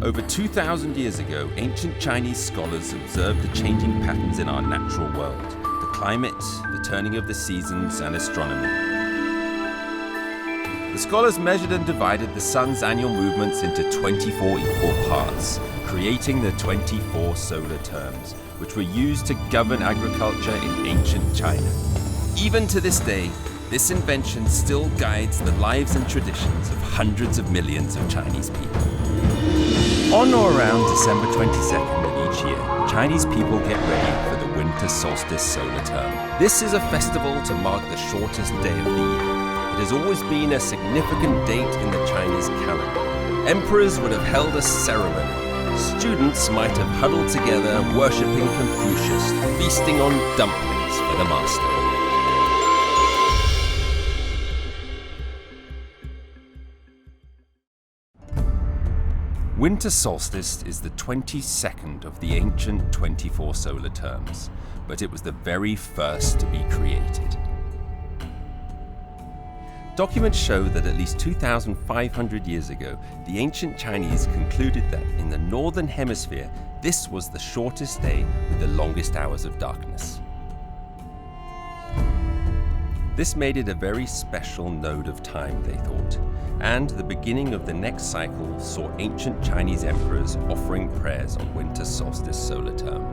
Over 2,000 years ago, ancient Chinese scholars observed the changing patterns in our natural world, the climate, the turning of the seasons, and astronomy. The scholars measured and divided the sun's annual movements into 24 equal parts, creating the 24 solar terms, which were used to govern agriculture in ancient China. Even to this day, this invention still guides the lives and traditions of hundreds of millions of Chinese people. On or around December 22nd of each year, Chinese people get ready for the winter solstice solar term. This is a festival to mark the shortest day of the year. It has always been a significant date in the Chinese calendar. Emperors would have held a ceremony. Students might have huddled together, worshipping Confucius, feasting on dumplings for the master. Winter solstice is the 22nd of the ancient 24 solar terms, but it was the very first to be created. Documents show that at least 2,500 years ago, the ancient Chinese concluded that in the northern hemisphere, this was the shortest day with the longest hours of darkness. This made it a very special node of time, they thought, and the beginning of the next cycle saw ancient Chinese emperors offering prayers on winter solstice solar term.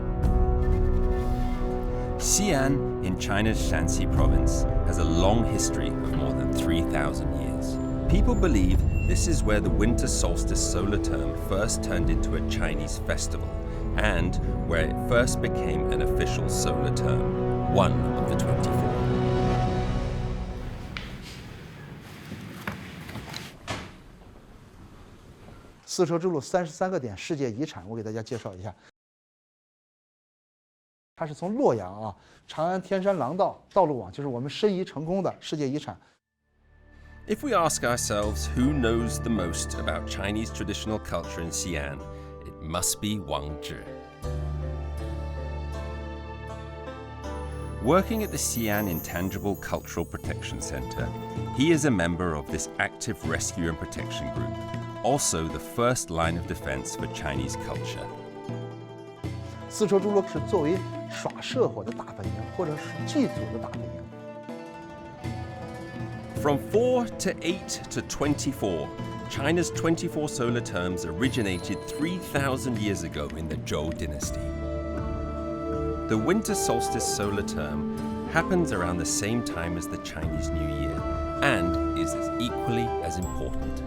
Xi'an in China's Shaanxi province has a long history of more than 3,000 years. People believe this is where the winter solstice solar term first turned into a Chinese festival and where it first became an official solar term, one of the 24. 丝绸之路33个点世界遗产，我给大家介绍一下。它是从洛阳啊，长安天山廊道道路网，就是我们申遗成功的世界遗产。 If we ask ourselves who knows the most about Chinese traditional culture in Xi'an, it must be Dongzhi. Working at the Xi'an Intangible Cultural Protection Center, he is a member of this active rescue and protection group, also the first line of defense for Chinese culture. 丝绸之路是作为耍社火的大本营，或者是祭祖的大本营。 From 4 to 8 to 24, China's 24 solar terms originated 3,000 years ago in the Zhou dynasty. The winter solstice solar term happens around the same time as the Chinese New Year and is equally as important.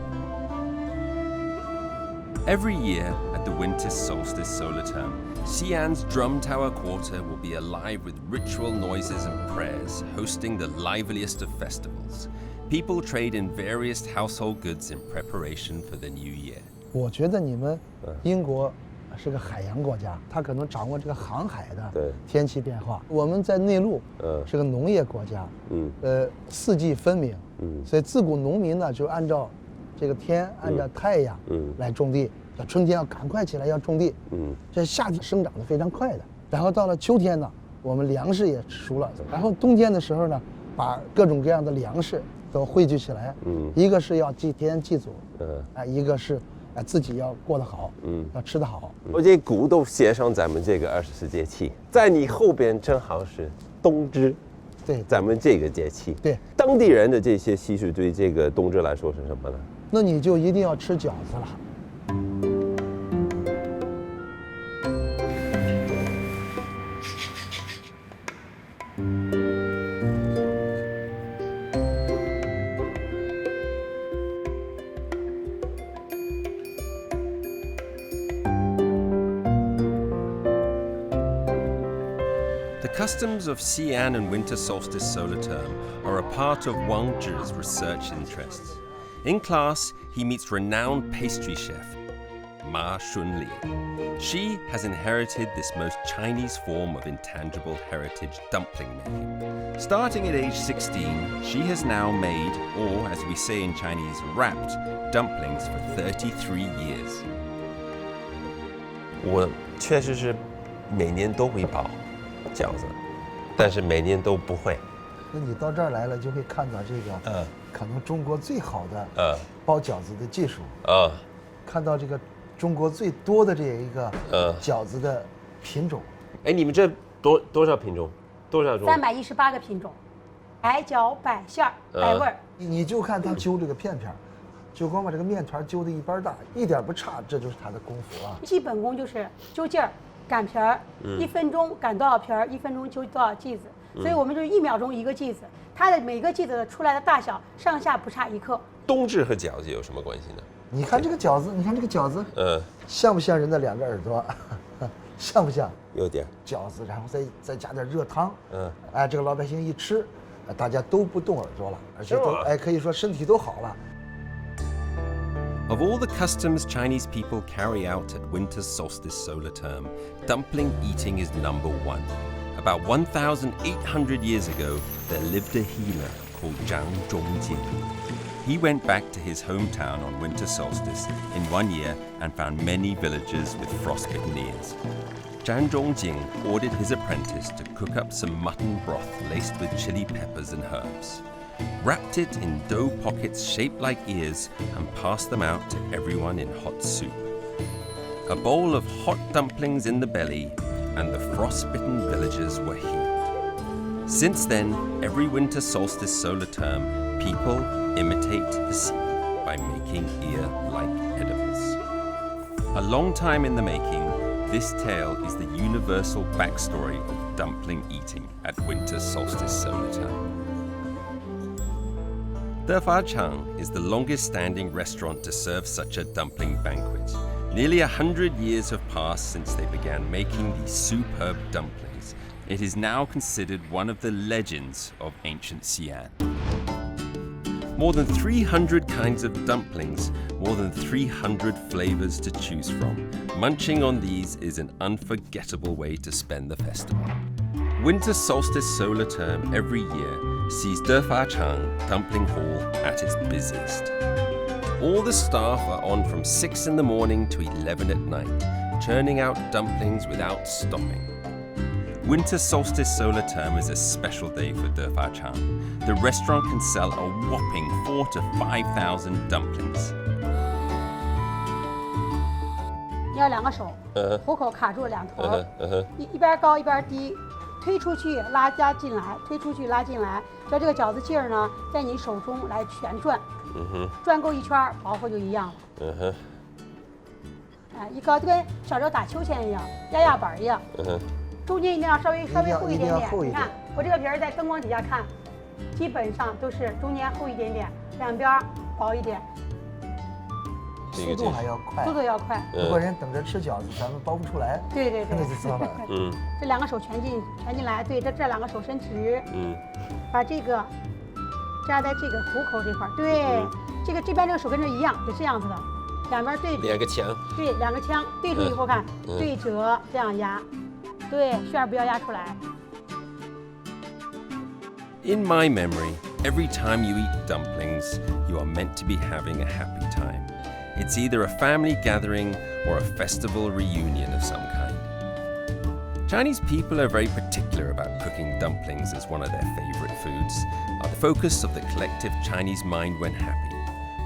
Every year at the winter solstice solar term, Xi'an's Drum Tower Quarter will be alive with ritual noises and prayers, hosting the liveliest of festivals. People trade in various household goods in preparation for the new year. 我觉得你们英国是个海洋国家，它可能掌握这个航海的天气变化。我们在内陆是个农业国家，四季分明，所以自古农民呢就按照这个天，按照太阳来种地。春天要赶快起来要种地，这夏天生长得非常快的。然后到了秋天呢，我们粮食也熟了。然后冬天的时候呢，把各种各样的粮食都汇聚起来，一个是要祭天祭祖，一个是自己要过得好，要吃得好。我这鼓都写上咱们这个24节气，在你后边正好是冬至，对，咱们这个节气。对，当地人的这些习俗对这个冬至来说是什么呢？那你就一定要吃饺子了。 The customs of Xi'an and winter solstice solar term are a part of Wang Zhi's research interests. In class, he meets renowned pastry chef Ma Shunli. She has inherited this most Chinese form of intangible heritage dumpling making. Starting at age 16, she has now made, or as we say in Chinese, wrapped dumplings for 33 years. 我确实是每年都会包饺子，但是每年都不会。那你到这儿来了，就会看到这个，可能中国最好的包饺子的技术，看到这个中国最多的这一个饺子的品种。哎，你们这多少品种？多少种？318个品种，百饺、百馅儿、百味儿。你就看他揪这个片片，就光把这个面团揪的一般大，一点不差，这就是他的功夫啊。基本功就是揪劲儿、擀皮儿，1分钟擀多少皮儿，1分钟揪多少剂子。所以我们就是1秒钟一个剂子，它的每个剂子出来的大小上下不差1克。冬至和饺子有什么关系呢？你看这个饺子，像不像人的2个耳朵？像不像？有点饺子，然后再加点热汤，哎，这个老百姓一吃，大家都不动耳朵了，而且都可以说身体都好了。Of all the customs Chinese people carry out at winter's solstice solar term, dumpling eating is number 1. About 1,800 years ago, there lived a healer called Dongzhi. He went back to his hometown on winter solstice in 1 year and found many villagers with frostbitten ears. Zhang ordered his apprentice to cook up some mutton broth laced with chili peppers and herbs, wrapped it in dough pockets shaped like ears, and passed them out to everyone in hot soup. A bowl of hot dumplings in the belly, and the frostbitten villagers were healed. Since then, every winter solstice solar term, people imitate the scene by making ear-like edibles. A long time in the making, this tale is the universal backstory of dumpling eating at winter solstice solar term. Defachang is the longest-standing restaurant to serve such a dumpling banquet. Nearly 100 years have passed since they began making these superb dumplings. It is now considered one of the legends of ancient Xi'an. More than 300 kinds of dumplings, more than 300 flavors to choose from. Munching on these is an unforgettable way to spend the festival. Winter solstice solar term every year sees Defachang Dumpling Hall at its busiest. All the staff are on from 6 in the morning to 11 at night, churning out dumplings without stopping. Winter solstice solar term is a special day for Defachang. The restaurant can sell a whopping 4,000 to 5,000 dumplings. 你要2个手，虎口卡住2头，一边高一边低，推出去拉加进来，推出去拉进来，只要这个饺子劲儿呢，在你手中来旋转，转够1圈，薄厚就一样了。哎，一高就跟小时候打秋千一样，压板一样。中间一定要稍微厚一点点。你看我这个皮儿在灯光底下看，基本上都是中间厚一点点，两边薄一点。速度还要快，速度要快。如果人等着吃饺子，咱们包不出来。对。那就糟了。这2个手全进来，对，这2个手伸直。把这个扎在这个虎口这块，对，这边这个手跟这一样，就这样子的，两边对。2个枪。对，2个枪对住以后看，对折这样压，对，旋儿不要压出来。In my memory, every time you eat dumplings, you are meant to be having a happy time. It's either a family gathering or a festival reunion of some kind. Chinese people are very particular about cooking dumplings as one of their favorite foods, are the focus of the collective Chinese mind when happy.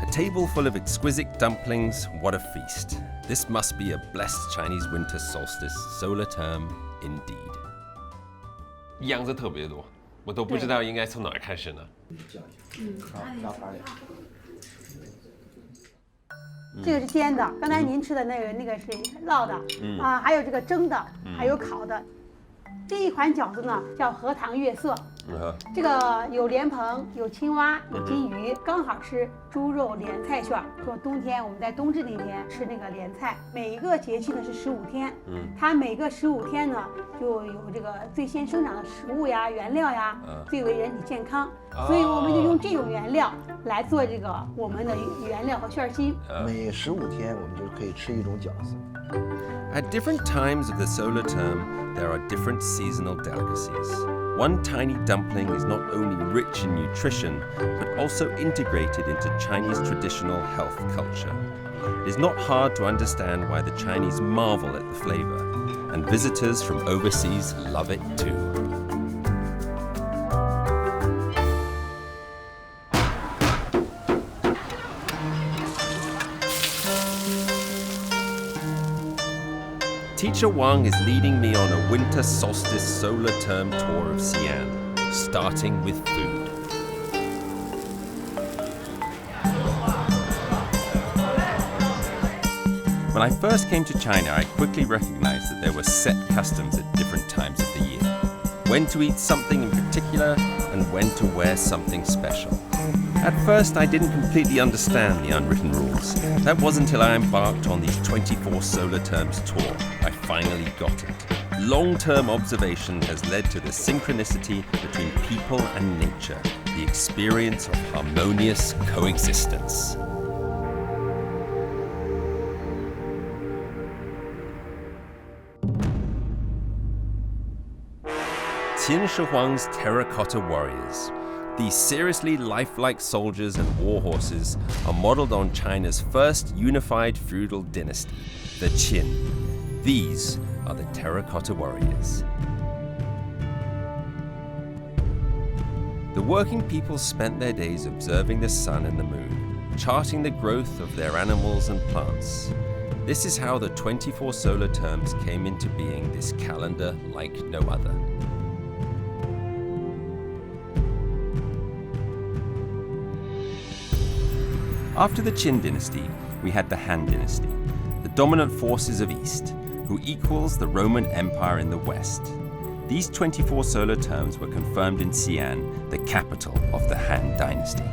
A table full of exquisite dumplings, what a feast. This must be a blessed Chinese winter solstice solar term indeed. 样子特别多，我都不知道应该从哪儿开始呢。这个是煎的，刚才您吃的那个是烙的，还有这个蒸的，还有烤的。这一款饺子呢叫荷塘月色，这个有莲蓬，有青蛙，有金鱼，刚好吃猪肉莲菜馅儿。说冬天我们在冬至那天吃那个莲菜，每一个节气呢是15天，它每个15天呢就有这个最先生长的食物呀、原料呀，最为人体健康，所以我们就用这种原料来做这个我们的原料和馅儿心。每15天我们就可以吃一种饺子。At different times of the solar term, there are different seasonal delicacies. One tiny dumpling is not only rich in nutrition, but also integrated into Chinese traditional health culture. It is not hard to understand why the Chinese marvel at the flavor, and visitors from overseas love it too. Teacher Wang is leading me on a winter solstice solar term tour of Xi'an, starting with food. When I first came to China, I quickly recognized that there were set customs at different times of the year. When to eat something in particular and when to wear something special. At first, I didn't completely understand the unwritten rules. That wasn't until I embarked on the 24 solar terms tour I finally got it. Long-term observation has led to the synchronicity between people and nature, the experience of harmonious coexistence. Qin Shi Huang's terracotta warriors. These seriously lifelike soldiers and war horses are modeled on China's first unified feudal dynasty, the Qin. These are the terracotta warriors. The working people spent their days observing the sun and the moon, charting the growth of their animals and plants. This is how the 24 solar terms came into being, this calendar like no other. After the Qin dynasty, we had the Han dynasty, the dominant forces of East, who equals the Roman Empire in the West. These 24 solar terms were confirmed in Xi'an, the capital of the Han dynasty.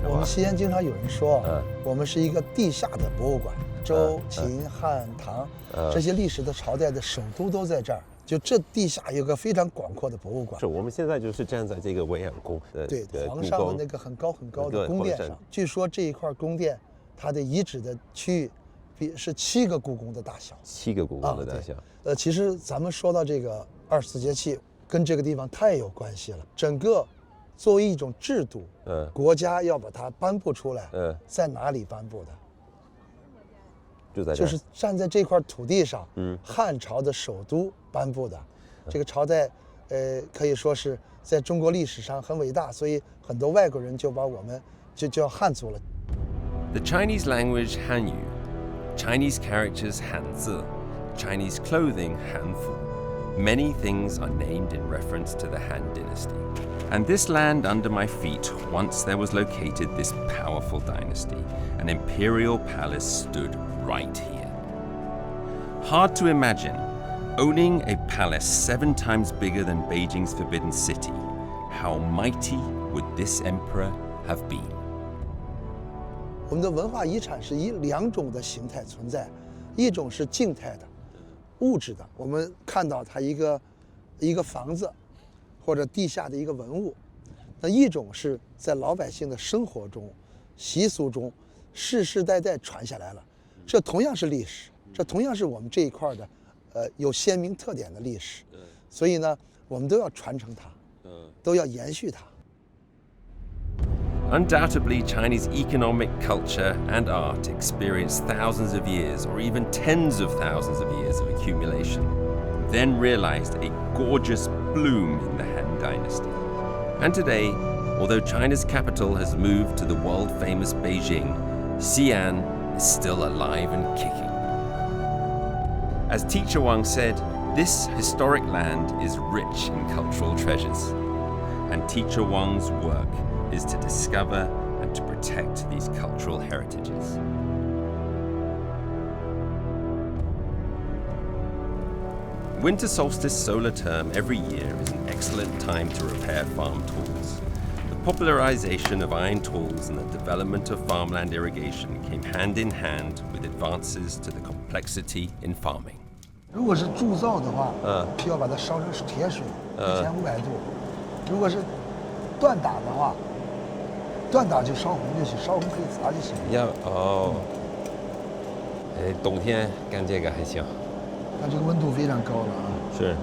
我们西安经常有人说，我们是一个地下的博物馆，周、秦、汉、唐这些历史的朝代的首都都在这儿。就这地下有个非常广阔的博物馆。是我们现在就是站在这个维安宫的对皇上的那个很高很高的宫殿上。据说这一块宫殿，它的遗址的区域是7个故宫的大小。7个故宫的大小。其实咱们说到这个24节气，跟这个地方太有关系了。整个作为一种制度，国家要把它颁布出来，在哪里颁布的？就是站在这块土地上，汉朝的首都颁布的，这个朝代，可以说是在中国历史上很伟大，所以很多外国人就把我们就叫汉族了。The Chinese language Hanyu, Chinese characters Hanzi, Chinese clothing Hanfu. Many things are named in reference to the Han dynasty. And this land under my feet, once there was located this powerful dynasty. An imperial palace stood right here. Hard to imagine, owning a palace 7 times bigger than Beijing's Forbidden City. How mighty would this emperor have been? 我们的文化遗产是以2种的形态存在，一种是静态的、物质的，我们看到它一个房子，或者地下的一个文物；那一种是在老百姓的生活中、习俗中，世世代代传下来了。这同样是历史，这同样是我们这一块的，有鲜明特点的历史。所以呢，我们都要传承它，都要延续它。Undoubtedly, Chinese economic culture and art experienced thousands of years, or even tens of thousands of years of accumulation, then realized a gorgeous bloom in the Han Dynasty. And today, although China's capital has moved to the world-famous Beijing, Xi'an is still alive and kicking. As Teacher Wang said, this historic land is rich in cultural treasures. And Teacher Wang's work is to discover and to protect these cultural heritages. Winter solstice solar term every year is an excellent time to repair farm tools. The popularization of iron tools and the development of farmland irrigation came hand in hand with advances to the complexity in farming. 如果是铸造的话，需要把它烧成铁水，1500度。如果是锻打的话，锻打就烧红就行，烧红可以砸就行。冬天干这个还行。它这个温度非常高了啊。是。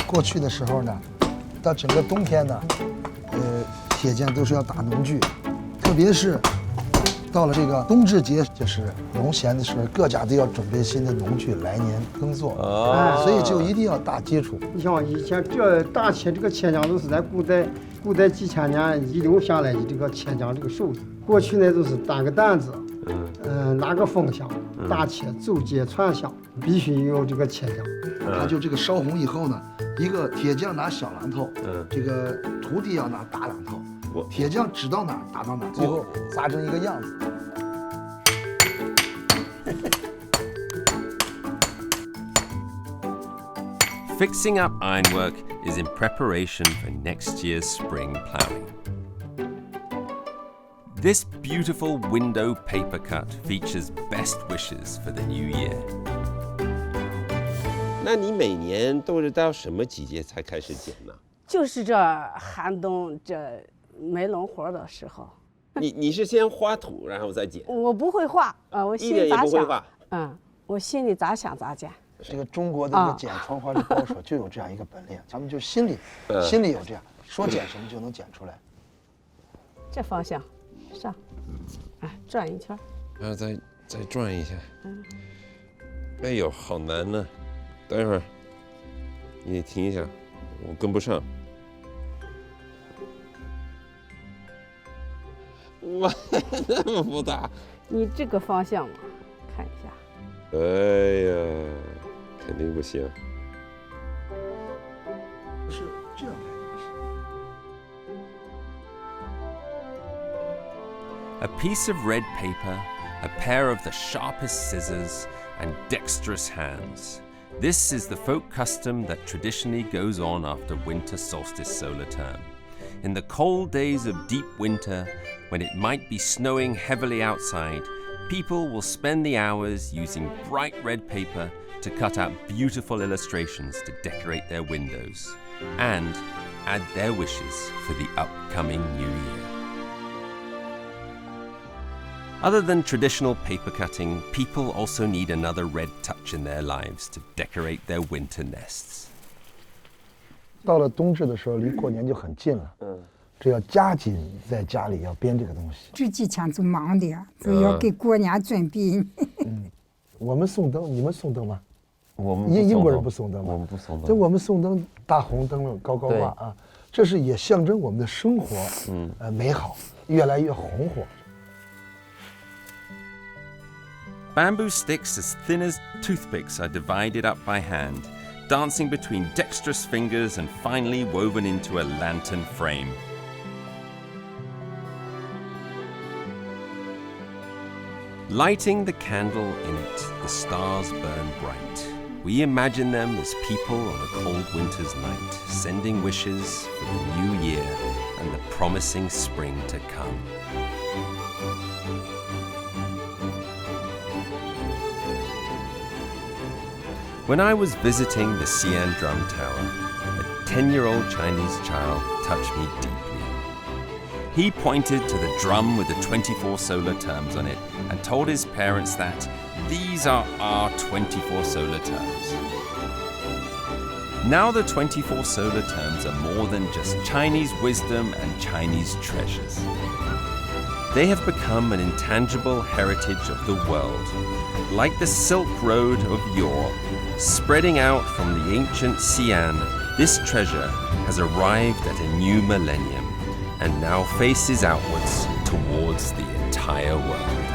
过去的时候呢，到整个冬天呢，铁匠都是要打农具，特别是到了这个冬至节，就是农闲的时候，各家都要准备新的农具，来年耕作。所以就一定要打基础。你像以前这打切这个切浆都是在古代几千年遗留下来的这个切浆这个手艺。过去呢都是担个担子，拿个风箱，打切走街串巷，必须有这个切浆。它就这个烧红以后呢，一个铁匠拿小榔头，这个徒弟要拿大榔头。铁匠指到哪儿打到哪儿，最后砸成一个样子。Fixing up ironwork is in preparation for next year's spring plowing. This beautiful window paper cut features best wishes for the new year. 那你每年都是到什么季节才开始剪呢？就是这寒冬这没农活的时候。你是先画土然后再剪？我不会画啊，我心里咋想，我心里咋想咋剪。这个中国的这个剪窗花的高手就有这样一个本领，咱们就心里有这样，说剪什么就能剪出来。这方向，上，转一圈。然后再转一下。哎呦，好难呢！等一会儿，你停一下，我跟不上。哇，那么复杂！你这个方向嘛，看一下。哎呀，肯定不行。不是这样A piece of red paper, a pair of the sharpest scissors, and dexterous hands. This is the folk custom that traditionally goes on after winter solstice solar term. In the cold days of deep winter, when it might be snowing heavily outside, people will spend the hours using bright red paper to cut out beautiful illustrations to decorate their windows and add their wishes for the upcoming new year. Other than traditional paper cutting, people also need another red touch in their lives to decorate their winter nests. 到了冬至的时候，离过年就很近了。这要加紧在家里要编这个东西。这几天就忙的，就要给过年准备。我们送灯，你们送灯吗？我们英国人不送灯吗？我们不送灯。这我们送灯，大红灯笼高高挂啊，这是也象征我们的生活，美好，越来越红火。Bamboo sticks as thin as toothpicks are divided up by hand, dancing between dexterous fingers and finally woven into a lantern frame. Lighting the candle in it, the stars burn bright. We imagine them as people on a cold winter's night, sending wishes for the new year and the promising spring to come. When I was visiting the Xi'an drum tower, a 10-year-old Chinese child touched me deeply. He pointed to the drum with the 24 solar terms on it and told his parents that these are our 24 solar terms. Now the 24 solar terms are more than just Chinese wisdom and Chinese treasures. They have become an intangible heritage of the world, like the Silk Road of yore. Spreading out from the ancient Xi'an, this treasure has arrived at a new millennium and now faces outwards towards the entire world.